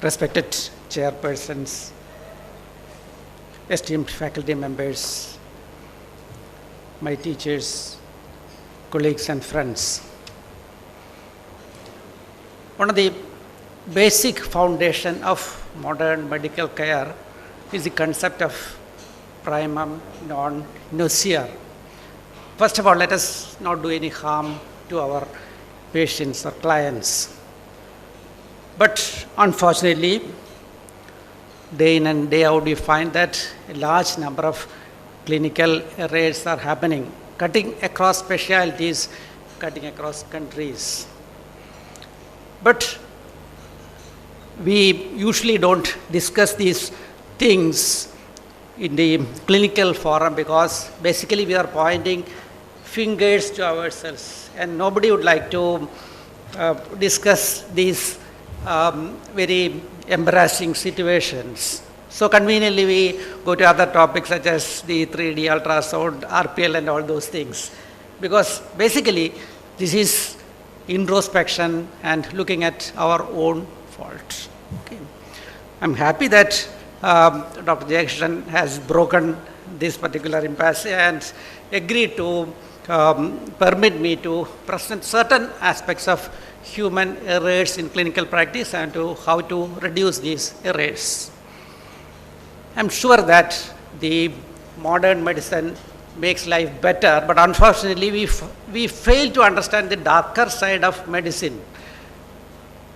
respected chairpersons, esteemed faculty members, my teachers, colleagues and friends. One of the basic foundation of modern medical care is the concept of primum non nocere. First of all, let us not do any harm to our patients or clients. But unfortunately, day in and day out, we find that a large number of clinical errors are happening, cutting across specialties, cutting across countries. But we usually don't discuss these things in the clinical forum because basically we are pointing fingers to ourselves and nobody would like to discuss these very embarrassing situations. So conveniently we go to other topics such as the 3D ultrasound, RPL and all those things. Because basically this is introspection and looking at our own faults. Okay. I'm happy that Dr. Jayakrishan has broken this particular impasse and agreed to permit me to present certain aspects of human errors in clinical practice and to how to reduce these errors. I'm sure that the modern medicine makes life better, but unfortunately we fail to understand the darker side of medicine.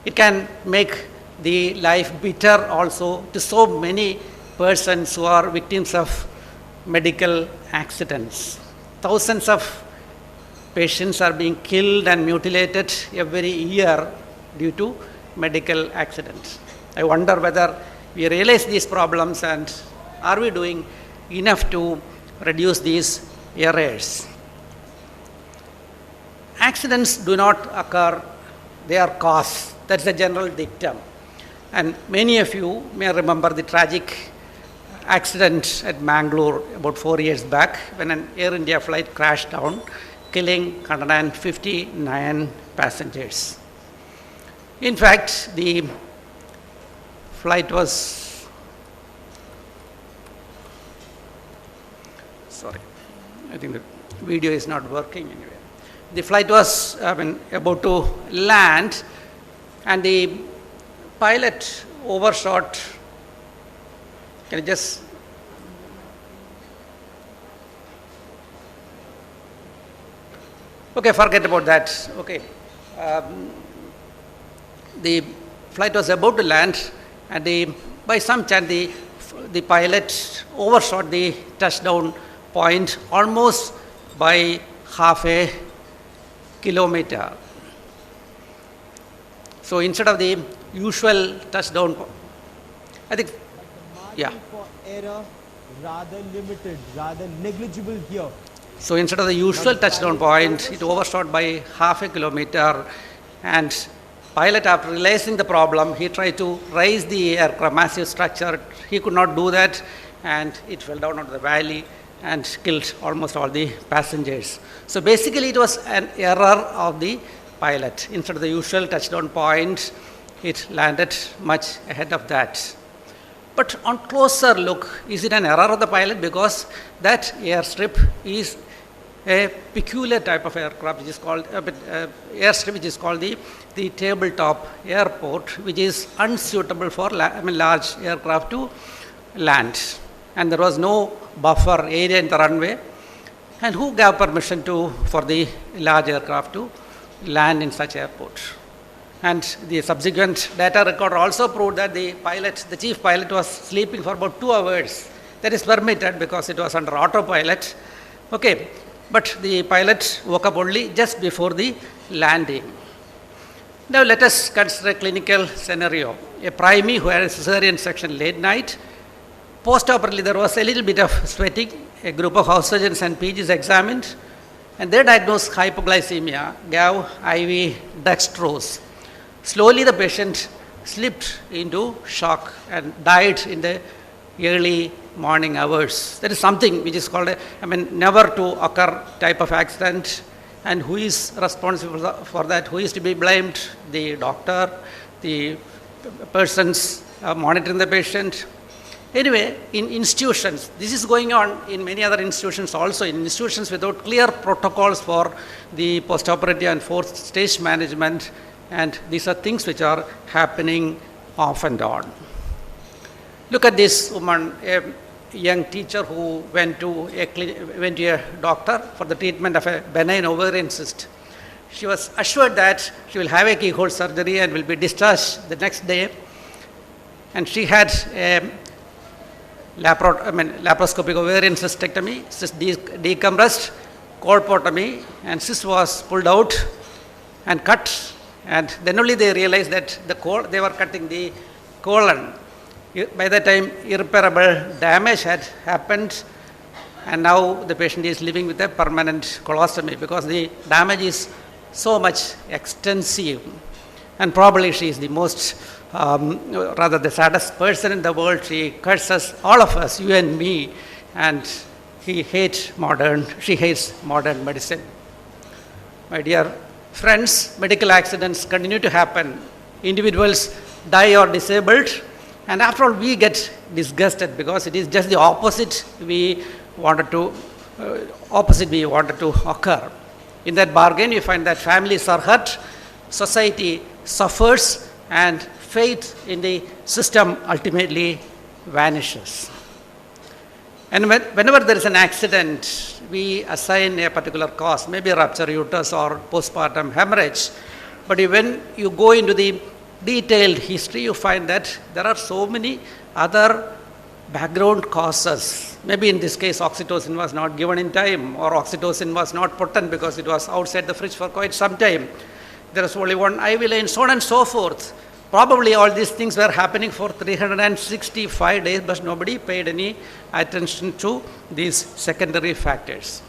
It can make the life bitter also to so many persons who are victims of medical accidents. Thousands of patients are being killed and mutilated every year due to medical accidents. I wonder whether we realize these problems and are we doing enough to reduce these errors. Accidents do not occur, they are caused. That's the general dictum. And many of you may remember the tragic accident at Mangalore about 4 years back when an Air India flight crashed down, killing 159 passengers. In fact, the flight was, I think the video is not working anyway. The flight was about to land and the pilot overshot. Can you just okay, forget about that. Okay, the flight was about to land, and by some chance the pilot overshot the touchdown point almost by half a kilometer. So instead of the usual touchdown, I think, yeah. For error, rather limited, rather negligible here. So instead of the usual touchdown point, it overshot by half a kilometer, and pilot, after realizing the problem, he tried to raise the aircraft, massive structure. He could not do that, and it fell down into the valley and killed almost all the passengers. So basically it was an error of the pilot. Instead of the usual touchdown point, it landed much ahead of that. But on closer look, is it an error of the pilot? Because that airstrip is a peculiar type of aircraft, which is called airstrip, which is called the tabletop airport, which is unsuitable for large aircraft to land. And there was no buffer area in the runway. And who gave permission for the large aircraft to land in such airport? And the subsequent data record also proved that the chief pilot was sleeping for about 2 hours. That is permitted because it was under autopilot. Okay, but the pilot woke up only just before the landing. Now let us consider a clinical scenario. A primee who had a cesarean section late night. Post-operatively there was a little bit of sweating. A group of house surgeons and PGs examined and they diagnosed hypoglycemia, gave IV dextrose. Slowly the patient slipped into shock and died in the early morning hours. That is something which is called never to occur type of accident. And who is responsible for that? Who is to be blamed? The doctor, the persons monitoring the patient. Anyway, in institutions, this is going on in many other institutions also, in institutions without clear protocols for the postoperative and fourth stage management, and these are things which are happening off and on. Look at this woman, a young teacher who went to a doctor for the treatment of a benign ovarian cyst. She was assured that she will have a keyhole surgery and will be discharged the next day, and she had a laparoscopic ovarian cystectomy, cyst decompressed, colpotomy, and cyst was pulled out and cut, and then only they realized that they were cutting the colon. By that time, irreparable damage had happened, and now the patient is living with a permanent colostomy because the damage is so much extensive. And probably she is the most, rather the saddest person in the world. She curses all of us, you and me, and she hates modern medicine. My dear friends, medical accidents continue to happen. Individuals die or disabled, and after all, we get disgusted because it is just the opposite we wanted to occur. In that bargain, you find that families are hurt, society suffers, and faith in the system ultimately vanishes. And whenever there is an accident, we assign a particular cause, maybe rupture uterus or postpartum hemorrhage. But when you go into the detailed history, you find that there are so many other background causes. Maybe in this case, oxytocin was not given in time, or oxytocin was not potent because it was outside the fridge for quite some time. There was only one IV line, so on and so forth. Probably all these things were happening for 365 days, but nobody paid any attention to these secondary factors.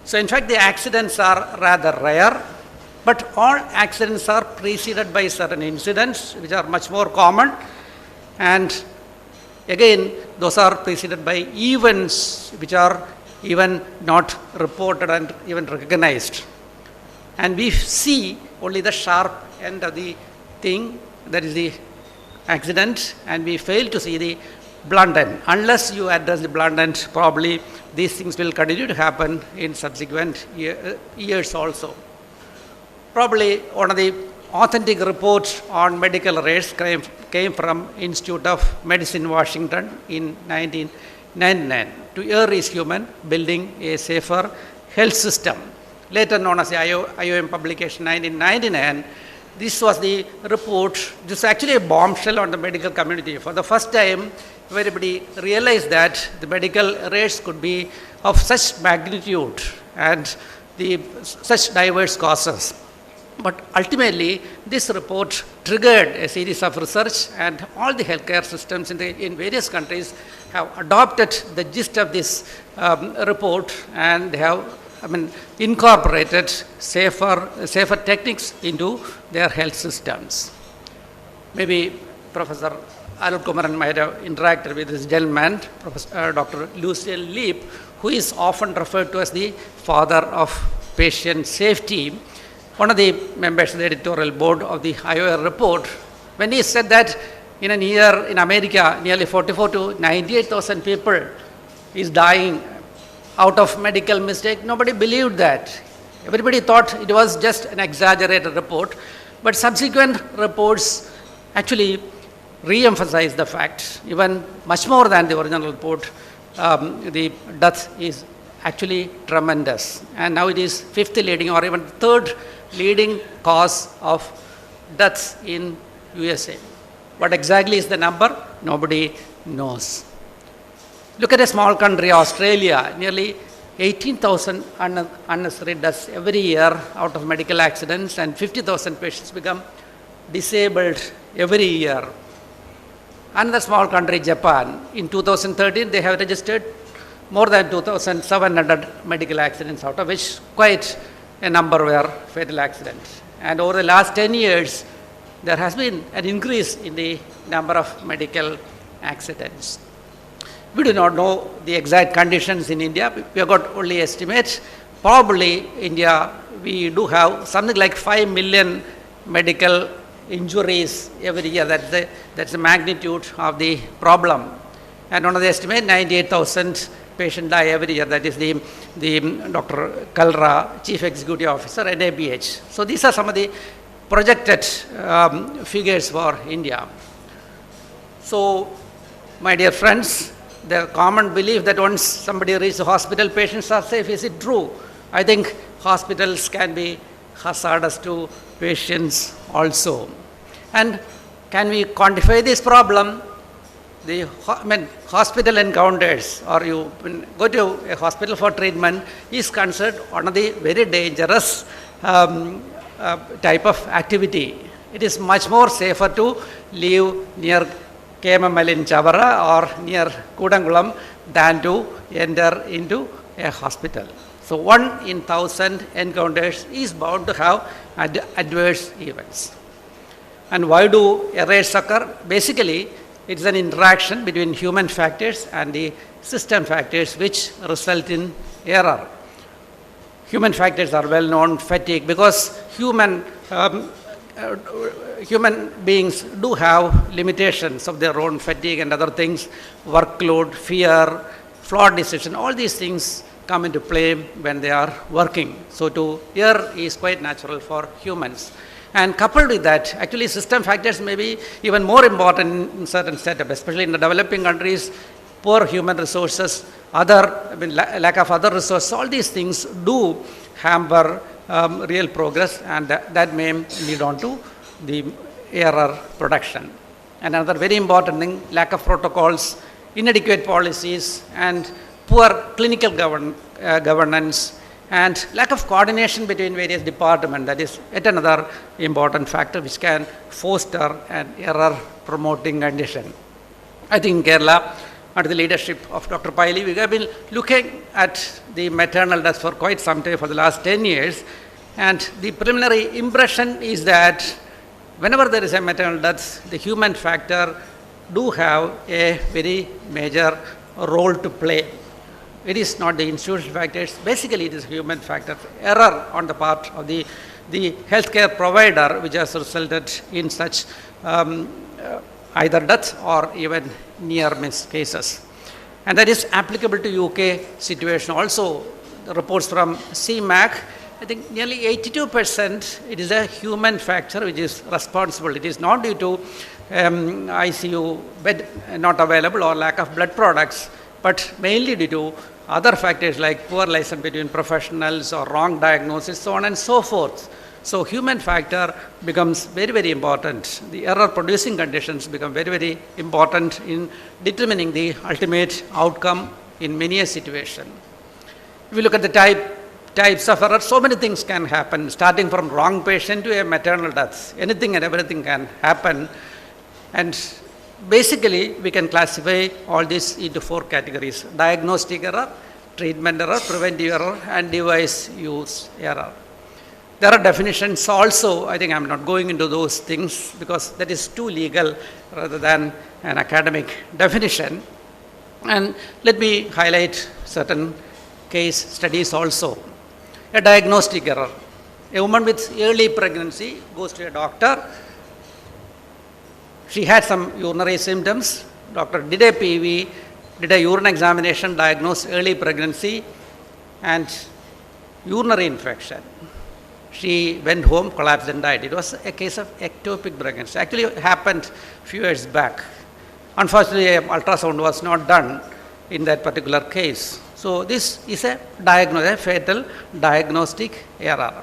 So in fact, the accidents are rather rare, but all accidents are preceded by certain incidents which are much more common, and again, those are preceded by events which are even not reported and even recognized. And we see only the sharp end of the thing, that is the accident, and we fail to see the blunt end. Unless you address the blunt end, probably these things will continue to happen in subsequent years also. Probably one of the authentic reports on medical rates came from Institute of Medicine, Washington in 1999. To err is human, building a safer health system. Later known as the IOM publication 1999, this was the report. This was actually a bombshell on the medical community. For the first time, everybody realized that the medical rates could be of such magnitude and such diverse causes. But ultimately, this report triggered a series of research, and all the healthcare systems in various countries have adopted the gist of this report, and they have incorporated safer techniques into their health systems. Maybe Professor Arul Kumaran might have interacted with this gentleman, Dr. Lucien Leap, who is often referred to as the father of patient safety. One of the members of the editorial board of the IOR report, when he said that in a year in America, nearly 44 to 98,000 people is dying out of medical mistake, nobody believed that. Everybody thought it was just an exaggerated report, but subsequent reports actually re-emphasize the fact, even much more than the original report. The death is actually tremendous, and now it is fifth leading or even third leading cause of deaths in USA. What exactly is the number? Nobody knows. Look at a small country, Australia, nearly 18,000 unnecessary deaths every year out of medical accidents, and 50,000 patients become disabled every year. Another small country, Japan, in 2013, they have registered more than 2,700 medical accidents, out of which quite a number were fatal accidents. And over the last 10 years, there has been an increase in the number of medical accidents. We do not know the exact conditions in India. We have got only estimates. Probably India, we do have something like 5 million medical injuries every year. That's the magnitude of the problem. And one of the estimate, 98,000 patients die every year. That is the Dr. Kalra, Chief Executive Officer, NABH. So these are some of the projected figures for India. So, my dear friends, the common belief that once somebody reaches the hospital, patients are safe. Is it true? I think hospitals can be hazardous to patients also. And can we quantify this problem? Hospital encounters, or you go to a hospital for treatment, is considered one of the very dangerous type of activity. It is much more safer to live near KMML in Chavara or near Kudangulam than to enter into a hospital. So 1 in 1,000 encounters is bound to have adverse events. And why do errors occur? Basically, it's an interaction between human factors and the system factors which result in error. Human factors are well known, fatigue, because human beings do have limitations of their own, fatigue and other things, workload, fear, flawed decision, all these things come into play when they are working. So to err is quite natural for humans. And coupled with that, actually system factors may be even more important in certain setups, especially in the developing countries, poor human resources, lack of other resources, all these things do hamper real progress, and that may lead on to the error production. And another very important thing, lack of protocols, inadequate policies, and poor clinical governance, and lack of coordination between various departments. That is yet another important factor which can foster an error promoting condition. I think in Kerala, under the leadership of Dr. Paili, we have been looking at the maternal deaths for quite some time, for the last 10 years, and the preliminary impression is that whenever there is a maternal death, the human factor do have a very major role to play. It is not the institutional factors, basically it is human factor, error on the part of the healthcare provider, which has resulted in such either death or even near miss cases. And that is applicable to UK situation also. The reports from CMAC, I think nearly 82% it is a human factor which is responsible. It is not due to ICU bed not available or lack of blood products, but mainly due to other factors like poor liaison between professionals or wrong diagnosis, so on and so forth. So human factor becomes very, very important. The error producing conditions become very, very important in determining the ultimate outcome in many a situation. If you look at the types of error, so many things can happen, starting from wrong patient to a maternal death. Anything and everything can happen. And basically, we can classify all this into 4 categories: diagnostic error, treatment error, preventive error, and device use error. There are definitions also. I think I'm not going into those things because that is too legal rather than an academic definition. And let me highlight certain case studies also. A diagnostic error. A woman with early pregnancy goes to a doctor. She had some urinary symptoms. Doctor did a PV, did a urine examination, diagnosed early pregnancy and urinary infection. She went home, collapsed and died. It was a case of ectopic pregnancy. Actually, it happened a few years back. Unfortunately, ultrasound was not done in that particular case. So this is a fatal diagnostic error.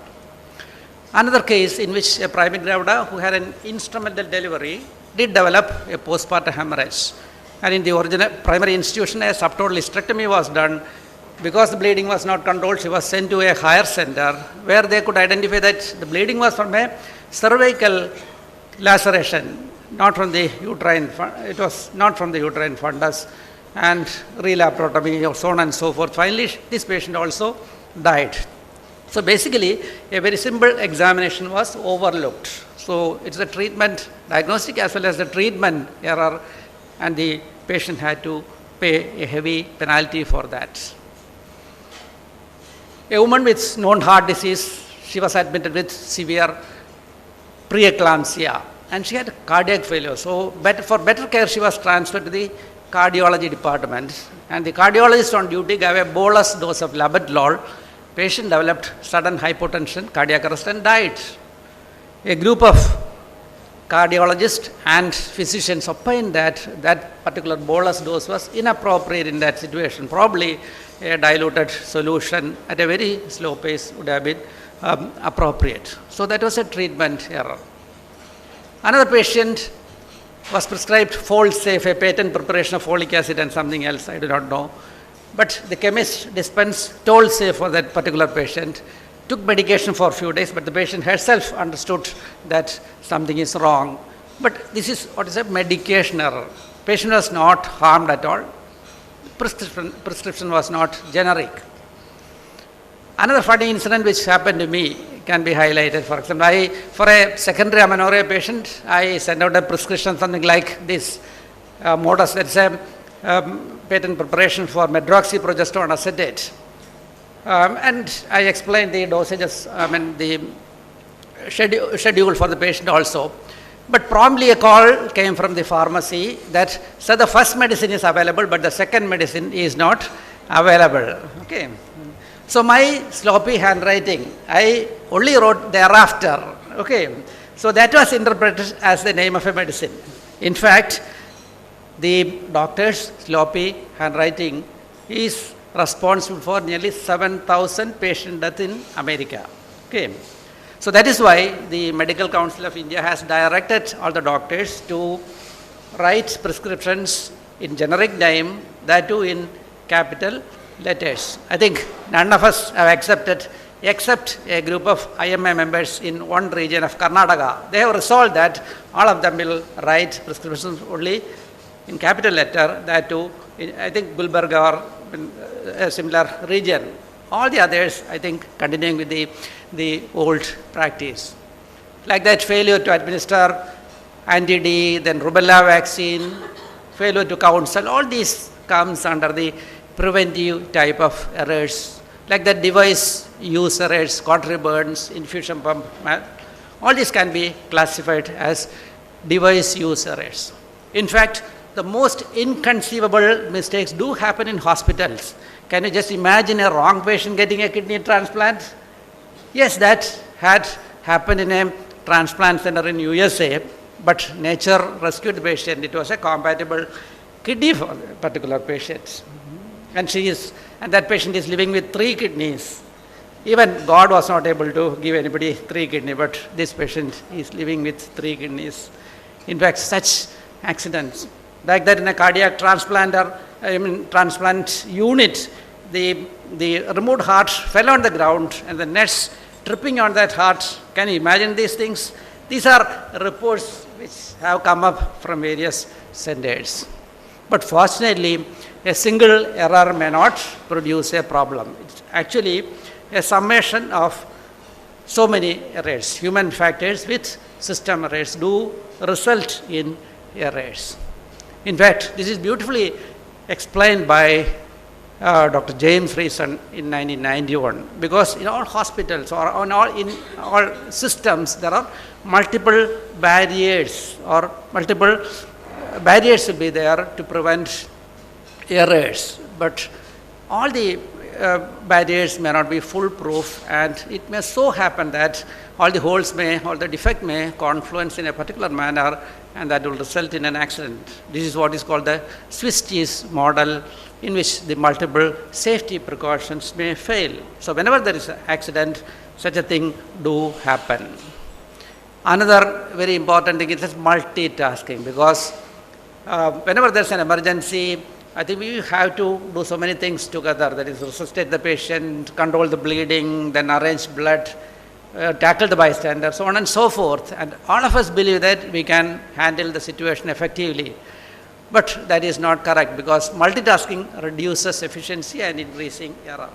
Another case in which a primate gravida who had an instrumental delivery did develop a postpartum hemorrhage. And in the original primary institution, a subtotal hysterectomy was done. Because the bleeding was not controlled, she was sent to a higher center where they could identify that the bleeding was from a cervical laceration, not from the uterine, it was not from the uterine fundus, and relaparotomy, so on and so forth. Finally, this patient also died. So basically, a very simple examination was overlooked. So it's a treatment, diagnostic as well as the treatment error, and the patient had to pay a heavy penalty for that. A woman with known heart disease, she was admitted with severe preeclampsia. and she had cardiac failure. So for better care, she was transferred to the cardiology department, and the cardiologist on duty gave a bolus dose of labetalol. Patient developed sudden hypotension, cardiac arrest, and died. A group of cardiologists and physicians opined that that particular bolus dose was inappropriate in that situation. Probably a diluted solution at a very slow pace would have been appropriate. So that was a treatment error. Another patient was prescribed Folsafe, a patent preparation of folic acid and something else, I do not know. But the chemist dispensed Tolsafe for that particular patient, took medication for a few days, but the patient herself understood that something is wrong. But this is what is a medication error. Patient was not harmed at all. Prescription was not generic. Another funny incident which happened to me can be highlighted. For example, for a secondary amenorrhea patient, I sent out a prescription something like this. Modus, that's a patent preparation for medroxyprogesterone acetate. And I explained the dosages, the schedule for the patient also. But promptly a call came from the pharmacy that said the first medicine is available, but the second medicine is not available. Okay. So my sloppy handwriting, I only wrote thereafter. Okay. So that was interpreted as the name of a medicine. In fact, the doctor's sloppy handwriting is responsible for nearly 7,000 patient deaths in America. Okay. So that is why the Medical Council of India has directed all the doctors to write prescriptions in generic name, that too in capital letters. I think none of us have accepted, except a group of IMA members in one region of Karnataka. They have resolved that all of them will write prescriptions only in capital letter, that too in, I think, Gulbarga or in a similar region. All the others, I think, continuing with the old practice. Like that, failure to administer anti-D, then rubella vaccine, failure to counsel, all these comes under the preventive type of errors. Like that, device use errors, cautery burns, infusion pump, all these can be classified as device use errors. In fact, the most inconceivable mistakes do happen in hospitals. Can you just imagine a wrong patient getting a kidney transplant? Yes, that had happened in a transplant center in USA, but nature rescued the patient. It was a compatible kidney for a particular patient. And that patient is living with 3 kidneys. Even God was not able to give anybody 3 kidneys, but this patient is living with 3 kidneys. In fact, such accidents, like that in a cardiac transplant unit, the removed heart fell on the ground and the nets tripping on that heart. Can you imagine these things? These are reports which have come up from various centers. But fortunately, a single error may not produce a problem. It's actually a summation of so many errors. Human factors with system errors do result in errors. In fact, this is beautifully explained by Dr. James Reason in 1991, because in all hospitals or in all systems there are multiple barriers, or multiple barriers will be there to prevent errors, but all the barriers may not be foolproof, and it may so happen that all the defect may confluence in a particular manner, and that will result in an accident. This is what is called the Swiss cheese model, in which the multiple safety precautions may fail. So whenever there is an accident, such a thing do happen. Another very important thing is multitasking, because whenever there's an emergency, I think we have to do so many things together. That is, resuscitate the patient, control the bleeding, then arrange blood, tackle the bystander, so on and so forth. And all of us believe that we can handle the situation effectively. But that is not correct, because multitasking reduces efficiency and increasing error.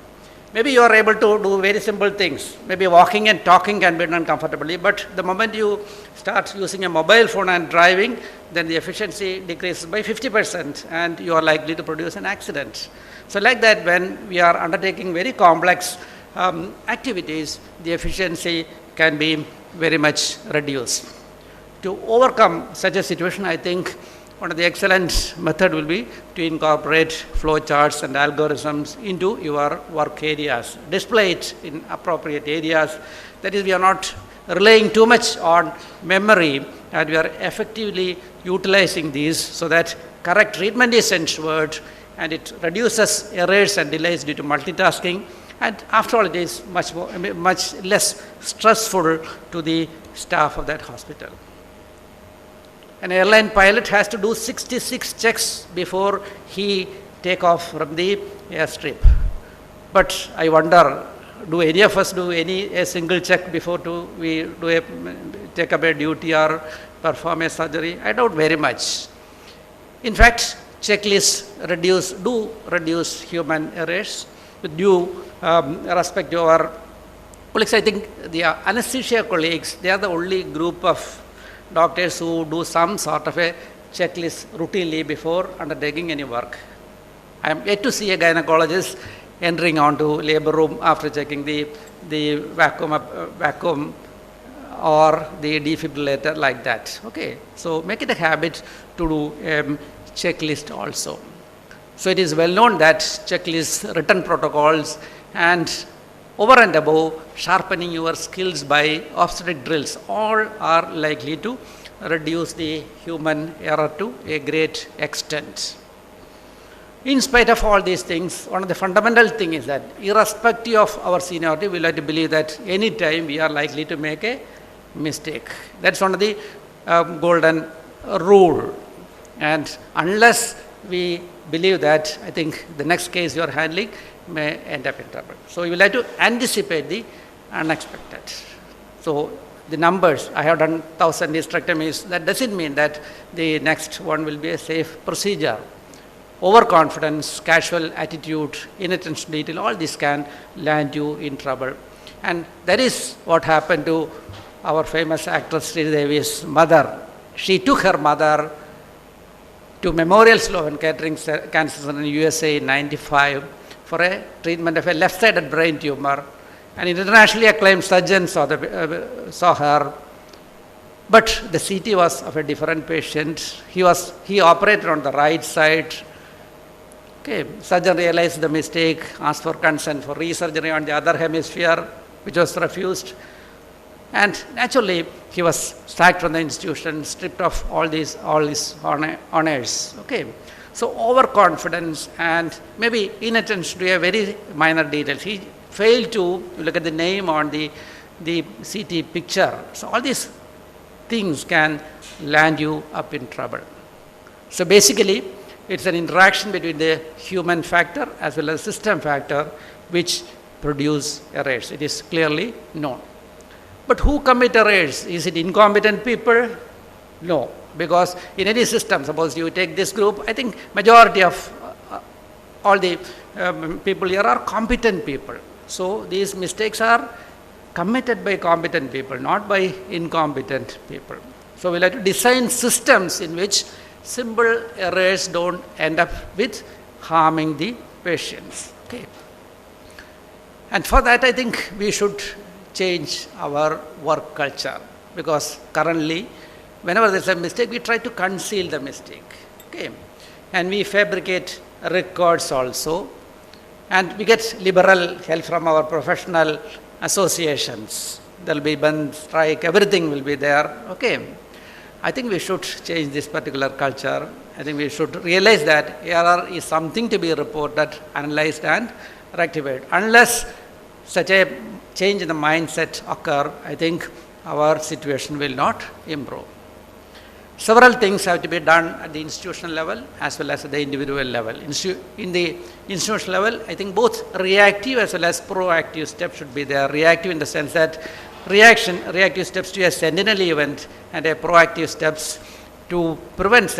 Maybe you are able to do very simple things. Maybe walking and talking can be done comfortably, but the moment you start using a mobile phone and driving, then the efficiency decreases by 50% and you are likely to produce an accident. So like that, when we are undertaking very complex activities, the efficiency can be very much reduced. to overcome such a situation, I think one of the excellent method will be to incorporate flow charts and algorithms into your work areas. Display it in appropriate areas. That is, we are not relying too much on memory, and we are effectively utilizing these so that correct treatment is ensured and it reduces errors and delays due to multitasking. And after all, it is much less stressful to the staff of that hospital. An airline pilot has to do 66 checks before he take off from the airstrip. But I wonder, do any of us do a single check before we take up a duty or perform a surgery? I doubt very much. In fact, checklists do reduce human errors. With due respect to our colleagues, I think the anesthesia colleagues, they are the only group of doctors who do some sort of a checklist routinely before undertaking any work. I am yet to see a gynecologist entering onto labor room after checking the vacuum or the defibrillator like that. Okay, so make it a habit to do checklist also. So it is well known that checklists, written protocols, and over and above, sharpening your skills by obstetric drills, all are likely to reduce the human error to a great extent. In spite of all these things, one of the fundamental things is that irrespective of our seniority, we like to believe that any time we are likely to make a mistake. That's one of the golden rule. And unless we believe that, I think the next case you are handling may end up in trouble. So you will have to anticipate the unexpected. So the numbers, I have done 1,000 hysterectomies, that doesn't mean that the next one will be a safe procedure. Overconfidence, casual attitude, inattention to detail, all this can land you in trouble. And that is what happened to our famous actress Sridevi's mother. She took her mother to Memorial Sloan Kettering Cancer Center in USA in 1995 for a treatment of a left-sided brain tumor. An internationally acclaimed surgeon saw her, but the CT was of a different patient. He operated on the right side. Okay, surgeon realized the mistake, asked for consent for resurgery on the other hemisphere, which was refused. And naturally, he was sacked from the institution, stripped of all his honors. Okay, so overconfidence and maybe inattention to a very minor details. He failed to look at the name on the CT picture. So all these things can land you up in trouble. So basically, it's an interaction between the human factor as well as system factor which produce errors. It is clearly known. But who commit errors? Is it incompetent people? No, because in any system, suppose you take this group, I think majority of all the people here are competent people. So these mistakes are committed by competent people, not by incompetent people. So we'll have to design systems in which simple errors don't end up with harming the patients. Okay. And for that, I think we should change our work culture, because currently, whenever there's a mistake, we try to conceal the mistake. Okay. And we fabricate records also, and we get liberal help from our professional associations. There will be band strike, everything will be there. Okay. I think we should change this particular culture. I think we should realize that error is something to be reported, analyzed and rectified. Unless such a change in the mindset occur, I think our situation will not improve. Several things have to be done at the institutional level as well as at the individual level. In the institutional level, I think both reactive as well as proactive steps should be there. Reactive in the sense that reactive steps to a sentinel event, and a proactive steps to prevent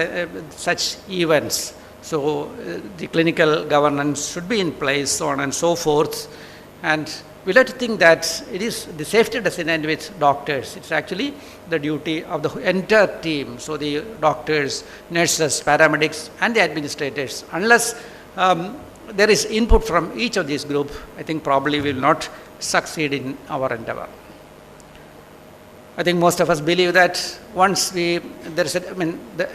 such events. So the clinical governance should be in place, so on and so forth. And we like to think that it is the safety doesn't end with doctors. It's actually the duty of the entire team. So the doctors, nurses, paramedics, and the administrators. Unless there is input from each of these groups, I think probably we will not succeed in our endeavor. I think most of us believe that once the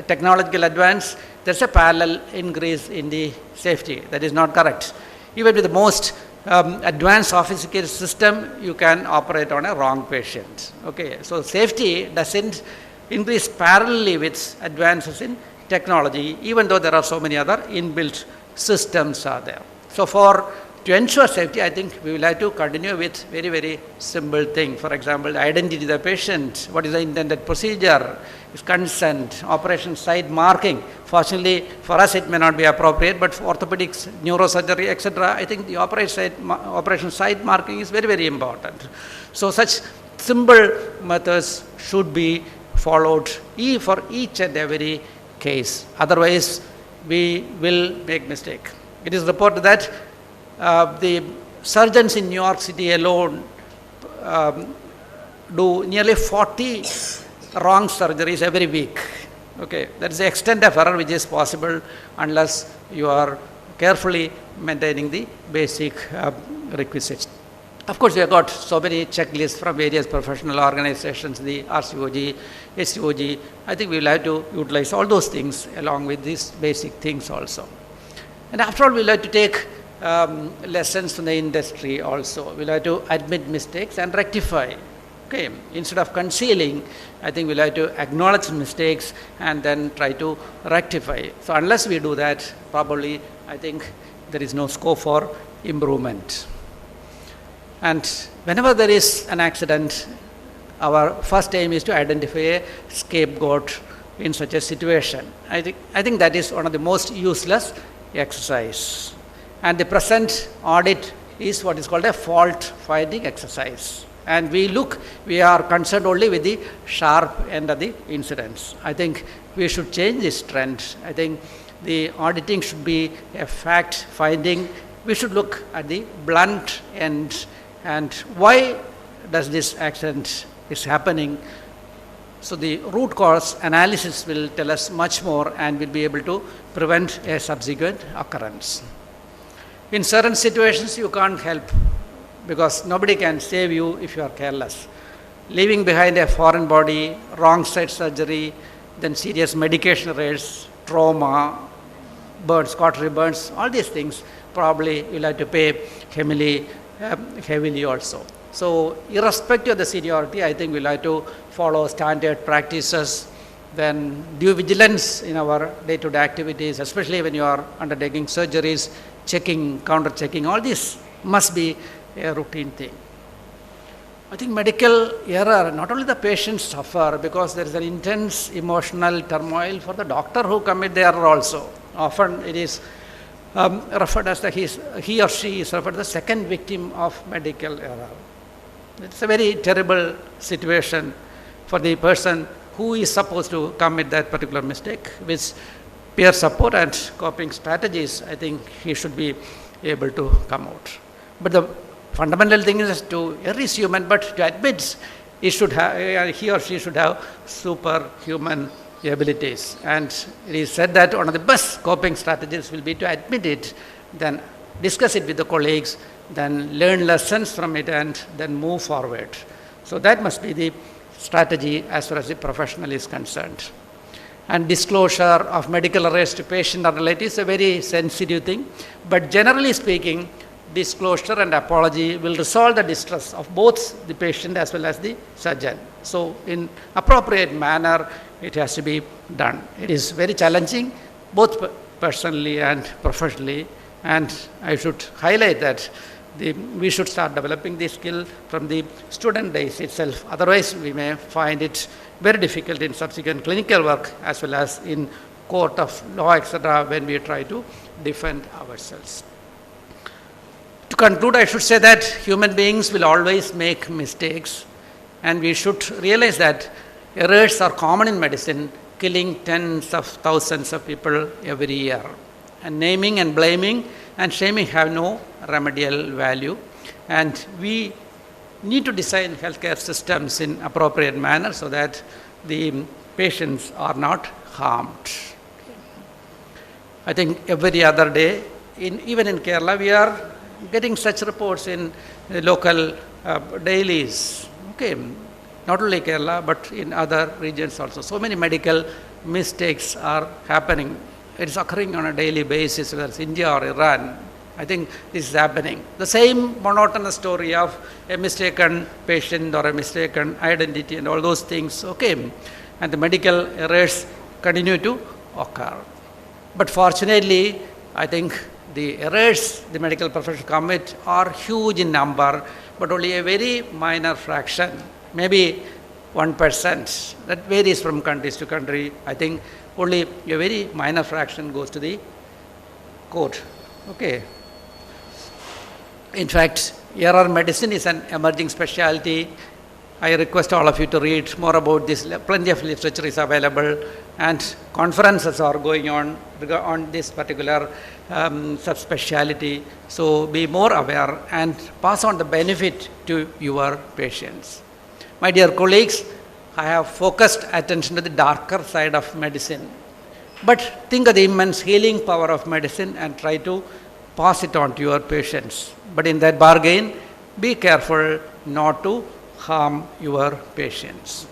technological advance, there's a parallel increase in the safety. That is not correct. Even with the most advanced sophisticated system, you can operate on a wrong patient. Okay, so safety doesn't increase parallelly with advances in technology, even though there are so many other inbuilt systems are there. So to ensure safety, I think we will have to continue with very, very simple thing. For example, the identity of the patient, what is the intended procedure, is consent, operation site marking. Fortunately, for us it may not be appropriate, but for orthopedics, neurosurgery, etc., I think the operation site marking is very, very important. So such simple methods should be followed for each and every case. Otherwise, we will make mistake. It is reported that the surgeons in New York City alone do nearly 40 wrong surgeries every week. Okay, that is the extent of error which is possible unless you are carefully maintaining the basic requisites. Of course, we have got so many checklists from various professional organizations, the RCOG, SCOG. I think we will have to utilize all those things along with these basic things also. And after all, we will have to take lessons from the industry also. We'll have to admit mistakes and rectify. Okay, instead of concealing, I think we'll have to acknowledge mistakes and then try to rectify. So unless we do that, probably I think there is no scope for improvement. And whenever there is an accident, our first aim is to identify a scapegoat in such a situation. I think that is one of the most useless exercise. And the present audit is what is called a fault finding exercise. And we are concerned only with the sharp end of the incidents. I think we should change this trend. I think the auditing should be a fact finding. We should look at the blunt end and why does this accident is happening. So the root cause analysis will tell us much more and we'll be able to prevent a subsequent occurrence. In certain situations, you can't help because nobody can save you if you are careless. Leaving behind a foreign body, wrong side surgery, then serious medication errors, trauma, burns, cautery burns, all these things probably you'll have to pay heavily also. So irrespective of the seniority, I think we'll have to follow standard practices, then due vigilance in our day-to-day activities, especially when you are undertaking surgeries, checking, counter-checking, all this must be a routine thing. I think medical error, not only the patients suffer because there is an intense emotional turmoil for the doctor who commit the error also. Often it is referred as he or she is referred to the second victim of medical error. It's a very terrible situation for the person who is supposed to commit that particular mistake. With peer support and coping strategies, I think he should be able to come out. But the fundamental thing is to err is human, but to admit he or she should have superhuman abilities. And it is said that one of the best coping strategies will be to admit it, then discuss it with the colleagues, then learn lessons from it and then move forward. So that must be the strategy as far as the professional is concerned. And disclosure of medical errors to patient or relatives is a very sensitive thing. But generally speaking, disclosure and apology will resolve the distress of both the patient as well as the surgeon. So in appropriate manner, it has to be done. It is very challenging, both personally and professionally. And I should highlight that we should start developing this skill from the student days itself. Otherwise, we may find it very difficult in subsequent clinical work as well as in court of law, etc., when we try to defend ourselves. To conclude, I should say that human beings will always make mistakes, and we should realize that errors are common in medicine, killing tens of thousands of people every year. And naming and blaming and shaming have no remedial value. And we need to design healthcare systems in appropriate manner so that the patients are not harmed. I think every other day, even in Kerala, we are getting such reports in the local dailies. Okay, not only Kerala, but in other regions also. So many medical mistakes are happening. It is occurring on a daily basis, whether it's India or Iran. I think this is happening. The same monotonous story of a mistaken patient or a mistaken identity and all those things, okay. And the medical errors continue to occur. But fortunately, I think the errors the medical profession commit are huge in number, but only a very minor fraction, maybe 1%. That varies from countries to country. I think only a very minor fraction goes to the court. Okay. In fact, error medicine is an emerging specialty. I request all of you to read more about this. Plenty of literature is available, and conferences are going on this particular subspecialty. So be more aware and pass on the benefit to your patients. My dear colleagues, I have focused attention to the darker side of medicine. But think of the immense healing power of medicine and try to pass it on to your patients. But in that bargain, be careful not to harm your patients.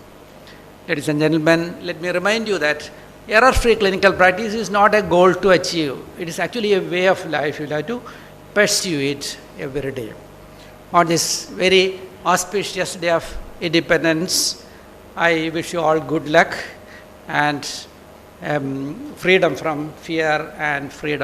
Ladies and gentlemen, let me remind you that error-free clinical practice is not a goal to achieve. It is actually a way of life. You have to pursue it every day. On this very auspicious day of independence, I wish you all good luck and freedom from fear and freedom